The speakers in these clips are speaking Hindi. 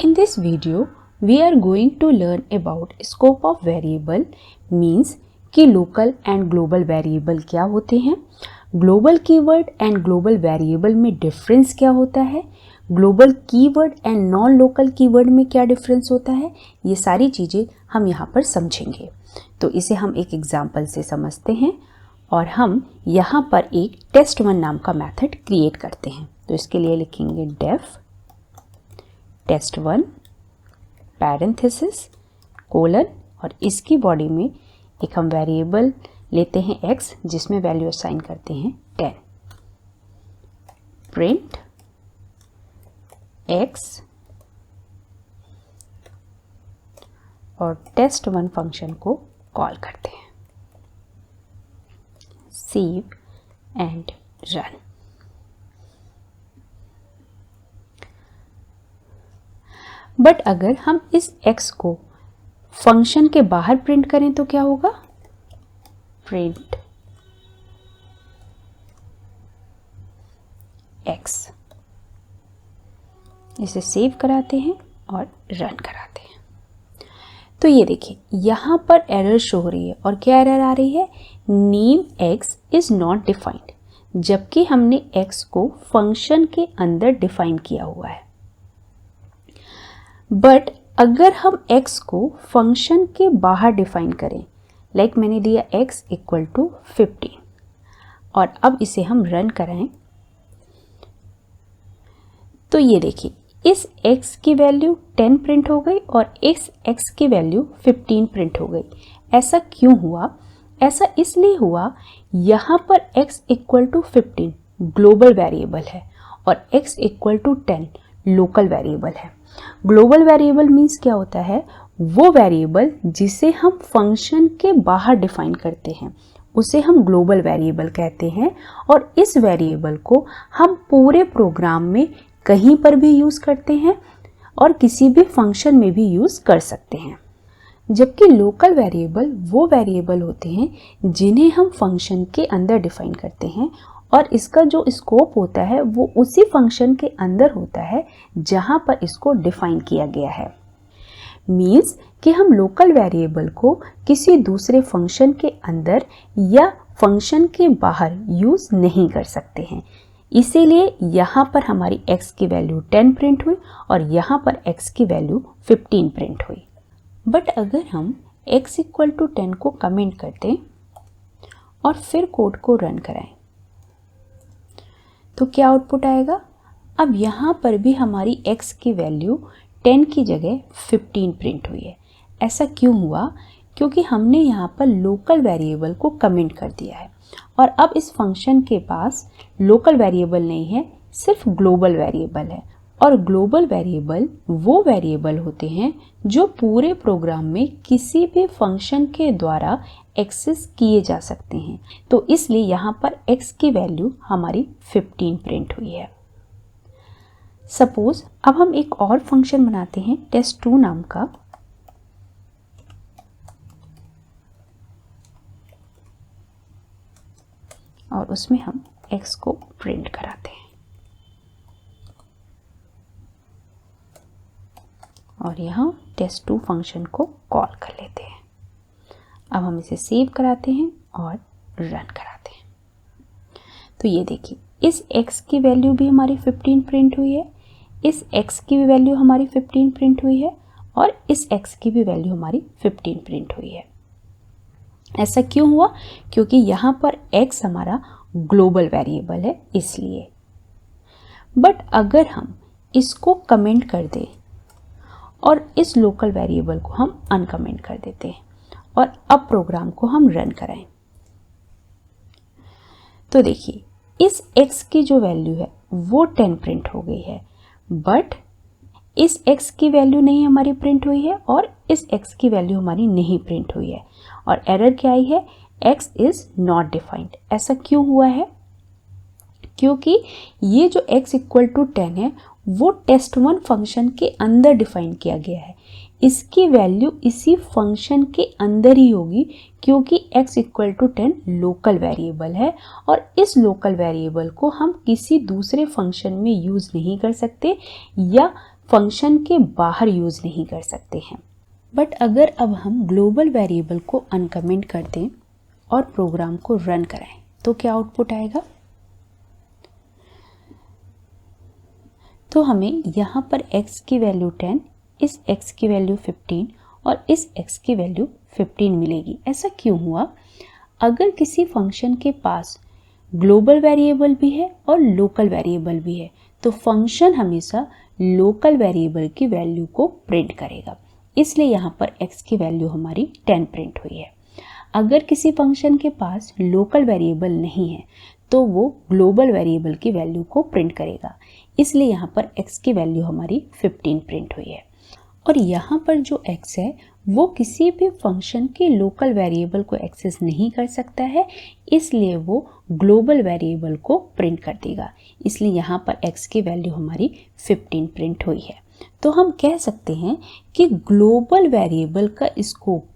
In this video, we are going to learn about scope of variable means कि local and global variable क्या होते हैं, global keyword and global variable में difference क्या होता है, global keyword and non local keyword में क्या difference होता है, ये सारी चीज़ें हम यहाँ पर समझेंगे। तो इसे हम एक एग्जाम्पल से समझते हैं और हम यहाँ पर एक test1 नाम का मेथड क्रिएट करते हैं। तो इसके लिए लिखेंगे def test1 पैरेंथेसिस कोलन और इसकी बॉडी में एक हम वेरिएबल लेते हैं x जिसमें वैल्यू असाइन करते हैं 10। प्रिंट x और test1 फंक्शन को कॉल करते हैं। Save and run. बट अगर हम इस x को फंक्शन के बाहर प्रिंट करें तो क्या होगा, प्रिंट x। इसे सेव कराते हैं और रन कराते हैं। तो ये देखिए यहाँ पर एरर शो हो रही है और क्या एरर आ रही है, name x is not defined, जबकि हमने x को फंक्शन के अंदर डिफाइन किया हुआ है। बट अगर हम x को फंक्शन के बाहर डिफाइन करें, लाइक मैंने दिया x इक्वल टू 15 और अब इसे हम रन कराएं तो ये देखिए इस x की वैल्यू 10 प्रिंट हो गई और इस x की वैल्यू 15 प्रिंट हो गई। ऐसा क्यों हुआ? ऐसा इसलिए हुआ, यहाँ पर x equal to 15 global variable है और x equal to 10 local variable है। ग्लोबल वेरिएबल मीन्स क्या होता है, वो वेरिएबल जिसे हम फंक्शन के बाहर डिफाइन करते हैं उसे हम ग्लोबल वेरिएबल कहते हैं और इस वेरिएबल को हम पूरे प्रोग्राम में कहीं पर भी यूज़ करते हैं और किसी भी फंक्शन में भी यूज़ कर सकते हैं। जबकि लोकल वेरिएबल वो वेरिएबल होते हैं जिन्हें हम फंक्शन के अंदर डिफाइन करते हैं और इसका जो स्कोप होता है वो उसी फंक्शन के अंदर होता है जहां पर इसको डिफाइन किया गया है। मीन्स कि हम लोकल वेरिएबल को किसी दूसरे फंक्शन के अंदर या फंक्शन के बाहर यूज नहीं कर सकते हैं। इसीलिए यहाँ पर हमारी x की वैल्यू 10 प्रिंट हुई और यहाँ पर x की वैल्यू 15 प्रिंट हुई। बट अगर हम x इक्वल टू 10 को कमेंट कर दें और फिर कोड को रन कराएं तो क्या आउटपुट आएगा? अब यहाँ पर भी हमारी x की वैल्यू 10 की जगह 15 प्रिंट हुई है। ऐसा क्यों हुआ? क्योंकि हमने यहाँ पर लोकल वेरिएबल को कमेंट कर दिया है और अब इस फंक्शन के पास लोकल वेरिएबल नहीं है, सिर्फ ग्लोबल वेरिएबल है। और ग्लोबल वेरिएबल वो वेरिएबल होते हैं जो पूरे प्रोग्राम में किसी भी फंक्शन के द्वारा एक्सेस किए जा सकते हैं। तो इसलिए यहाँ पर x की वैल्यू हमारी 15 प्रिंट हुई है। सपोज अब हम एक और फंक्शन बनाते हैं test2 नाम का और उसमें हम x को प्रिंट कराते हैं और यहाँ test2 फंक्शन को कॉल कर लेते हैं। अब हम इसे सेव कराते हैं और रन कराते हैं। तो ये देखिए इस x की वैल्यू भी हमारी 15 प्रिंट हुई है, इस x की भी वैल्यू हमारी 15 प्रिंट हुई है और इस x की भी वैल्यू हमारी 15 प्रिंट हुई है। ऐसा क्यों हुआ? क्योंकि यहाँ पर x हमारा ग्लोबल वेरिएबल है इसलिए। बट अगर हम इसको कमेंट कर दें और इस लोकल वेरिएबल को हम अनकमेंट कर देते हैं और अब प्रोग्राम को हम रन कराएं तो देखिए इस x की जो वैल्यू है वो 10 प्रिंट हो गई है, बट इस x की वैल्यू नहीं हमारी प्रिंट हुई है और इस x की वैल्यू हमारी नहीं प्रिंट हुई है और एरर क्या आई है, x इज नॉट डिफाइंड। ऐसा क्यों हुआ है? क्योंकि ये जो x इक्वल टू 10 है वो test1 फंक्शन के अंदर डिफाइन किया गया है। इसकी वैल्यू इसी फंक्शन के अंदर ही होगी क्योंकि x equal to 10 local variable है और इस लोकल वेरिएबल को हम किसी दूसरे फंक्शन में यूज़ नहीं कर सकते या फंक्शन के बाहर यूज़ नहीं कर सकते हैं। बट अगर अब हम ग्लोबल वेरिएबल को अनकमेंट कर दें और प्रोग्राम को रन कराएं तो क्या आउटपुट आएगा? तो हमें यहाँ पर x की वैल्यू 10, इस x की वैल्यू 15 और इस x की वैल्यू 15 मिलेगी। ऐसा क्यों हुआ? अगर किसी फंक्शन के पास ग्लोबल वेरिएबल भी है और लोकल वेरिएबल भी है तो फंक्शन हमेशा लोकल वेरिएबल की वैल्यू को प्रिंट करेगा, इसलिए यहाँ पर x की वैल्यू हमारी 10 प्रिंट हुई है। अगर किसी फंक्शन के पास लोकल वेरिएबल नहीं है तो वो ग्लोबल वेरिएबल की वैल्यू को प्रिंट करेगा, इसलिए यहाँ पर x की वैल्यू हमारी 15 प्रिंट हुई है। और यहाँ पर जो x है वो किसी भी फंक्शन के लोकल वेरिएबल को एक्सेस नहीं कर सकता है, इसलिए वो ग्लोबल वेरिएबल को प्रिंट कर देगा, इसलिए यहाँ पर x की वैल्यू हमारी 15 प्रिंट हुई है। तो हम कह सकते हैं कि ग्लोबल वेरिएबल का स्कोप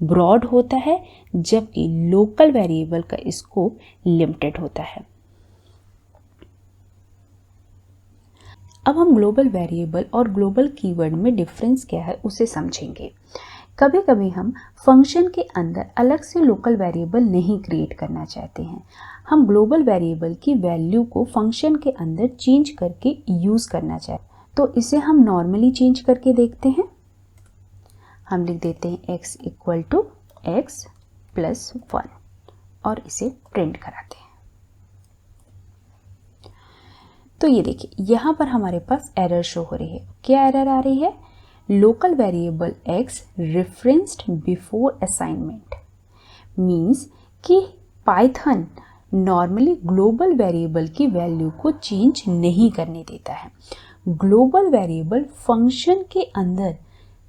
ब्रॉड होता है जबकि लोकल वेरिएबल का स्कोप लिमिटेड होता है। अब हम ग्लोबल वेरिएबल और ग्लोबल कीवर्ड में डिफरेंस क्या है उसे समझेंगे। कभी कभी हम फंक्शन के अंदर अलग से लोकल वेरिएबल नहीं क्रिएट करना चाहते हैं, हम ग्लोबल वेरिएबल की वैल्यू को फंक्शन के अंदर चेंज करके यूज़ करना चाहते हैं। तो इसे हम नॉर्मली चेंज करके देखते हैं। हम लिख देते हैं x equal to x plus 1 और इसे प्रिंट कराते हैं। तो ये देखिए यहाँ पर हमारे पास एरर शो हो रही है। क्या एरर आ रही है? Local variable x referenced before assignment, means कि पाइथन नॉर्मली ग्लोबल वेरिएबल की वैल्यू को चेंज नहीं करने देता है। ग्लोबल वेरिएबल फंक्शन के अंदर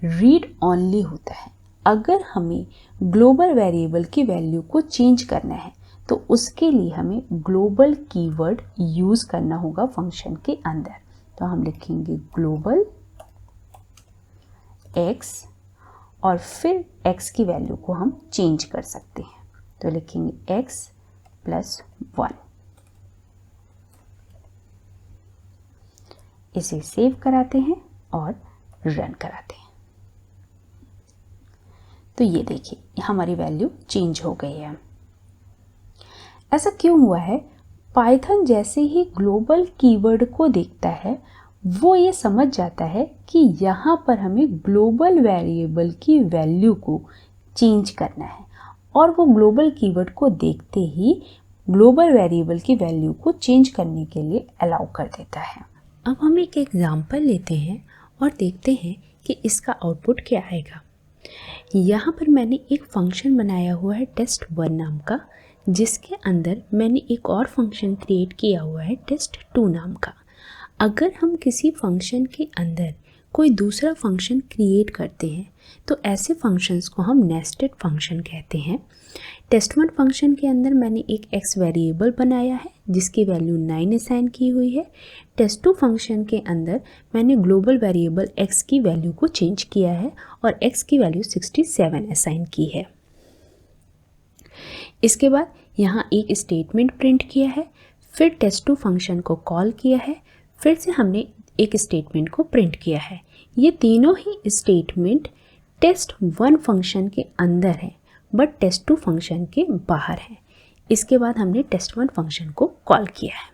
रीड ओनली होता है। अगर हमें ग्लोबल वेरिएबल की वैल्यू को चेंज करना है तो उसके लिए हमें ग्लोबल कीवर्ड यूज़ करना होगा फंक्शन के अंदर। तो हम लिखेंगे ग्लोबल x और फिर x की वैल्यू को हम चेंज कर सकते हैं, तो लिखेंगे x प्लस 1। इसे सेव कराते हैं और रन कराते हैं। तो ये देखिए हमारी वैल्यू चेंज हो गई है। ऐसा क्यों हुआ है? पाइथन जैसे ही ग्लोबल कीवर्ड को देखता है वो ये समझ जाता है कि यहाँ पर हमें ग्लोबल वेरिएबल की वैल्यू को चेंज करना है और वो ग्लोबल कीवर्ड को देखते ही ग्लोबल वेरिएबल की वैल्यू को चेंज करने के लिए अलाउ कर देता है। अब हम एक एग्जाम्पल लेते हैं और देखते हैं कि इसका आउटपुट क्या आएगा। यहाँ पर मैंने एक फंक्शन बनाया हुआ है test1 नाम का, जिसके अंदर मैंने एक और फंक्शन क्रिएट किया हुआ है test2 नाम का। अगर हम किसी फंक्शन के अंदर कोई दूसरा फंक्शन क्रिएट करते हैं तो ऐसे फंक्शंस को हम नेस्टेड फंक्शन कहते हैं। test1 फंक्शन के अंदर मैंने एक x वेरिएबल बनाया है जिसकी वैल्यू 9 असाइन की हुई है। test2 फंक्शन के अंदर मैंने ग्लोबल वेरिएबल x की वैल्यू को चेंज किया है और x की वैल्यू 67 असाइन की है। इसके बाद यहाँ एक स्टेटमेंट प्रिंट किया है, फिर test2 फंक्शन को कॉल किया है, फिर से हमने एक स्टेटमेंट को प्रिंट किया है। ये तीनों ही स्टेटमेंट test1 फंक्शन के अंदर है बट test2 फंक्शन के बाहर है। इसके बाद हमने test1 फंक्शन को कॉल किया है।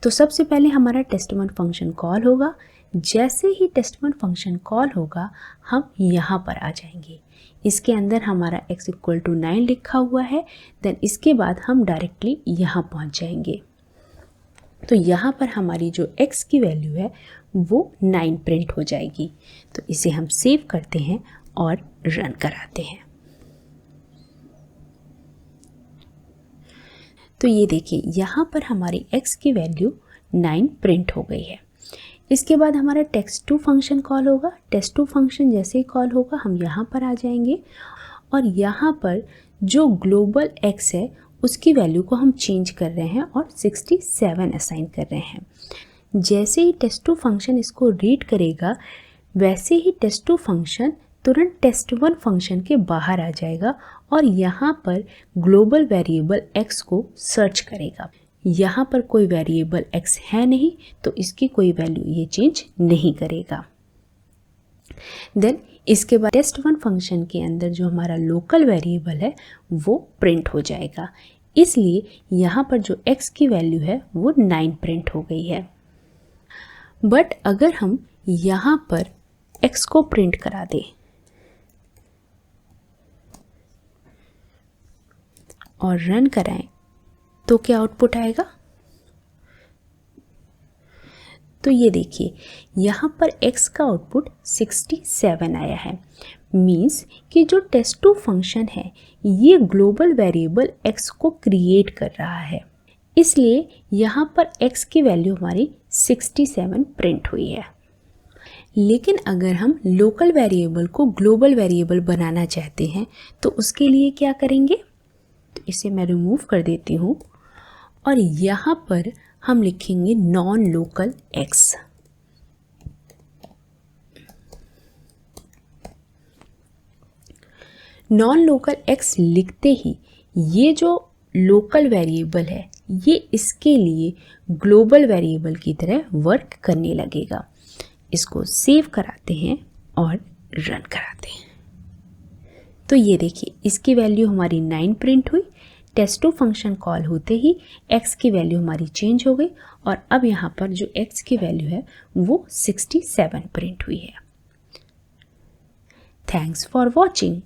तो सबसे पहले हमारा test1 फंक्शन कॉल होगा। जैसे ही test1 फंक्शन कॉल होगा हम यहाँ पर आ जाएंगे। इसके अंदर हमारा x इक्वल टू 9 लिखा हुआ है, देन इसके बाद हम डायरेक्टली यहाँ पहुँच जाएंगे। तो यहाँ पर हमारी जो x की वैल्यू है वो 9 प्रिंट हो जाएगी। तो इसे हम सेव करते हैं और रन कराते हैं। तो ये देखिए यहाँ पर हमारी x की वैल्यू 9 प्रिंट हो गई है। इसके बाद हमारा test2 फंक्शन कॉल होगा। test2 फंक्शन जैसे ही कॉल होगा हम यहाँ पर आ जाएंगे और यहाँ पर जो ग्लोबल x है उसकी वैल्यू को हम चेंज कर रहे हैं और 67 असाइन कर रहे हैं। जैसे ही test2 फंक्शन इसको रीड करेगा वैसे ही test2 फंक्शन तुरंत test1 फंक्शन के बाहर आ जाएगा और यहाँ पर ग्लोबल वेरिएबल x को सर्च करेगा। यहाँ पर कोई वेरिएबल x है नहीं, तो इसकी कोई वैल्यू ये चेंज नहीं करेगा। देन इसके बाद test1 फंक्शन के अंदर जो हमारा लोकल वेरिएबल है वो प्रिंट हो जाएगा, इसलिए यहाँ पर जो x की वैल्यू है वो 9 प्रिंट हो गई है। बट अगर हम यहाँ पर x को प्रिंट करा दें और रन कराएं तो क्या आउटपुट आएगा? तो ये देखिए यहाँ पर x का आउटपुट 67 आया है। मीन्स कि जो test2 फंक्शन है ये ग्लोबल वेरिएबल x को क्रिएट कर रहा है, इसलिए यहाँ पर x की वैल्यू हमारी 67 प्रिंट हुई है। लेकिन अगर हम लोकल वेरिएबल को ग्लोबल वेरिएबल बनाना चाहते हैं तो उसके लिए क्या करेंगे? तो इसे मैं रिमूव कर देती हूँ और यहाँ पर हम लिखेंगे non local x। Non local x लिखते ही ये जो लोकल वेरिएबल है ये इसके लिए ग्लोबल वेरिएबल की तरह वर्क करने लगेगा। इसको सेव कराते हैं और रन कराते हैं। तो ये देखिए इसकी वैल्यू हमारी 9 प्रिंट हुई। test2 फंक्शन कॉल होते ही x की वैल्यू हमारी चेंज हो गई और अब यहाँ पर जो x की वैल्यू है वो 67 प्रिंट हुई है। Thanks for watching.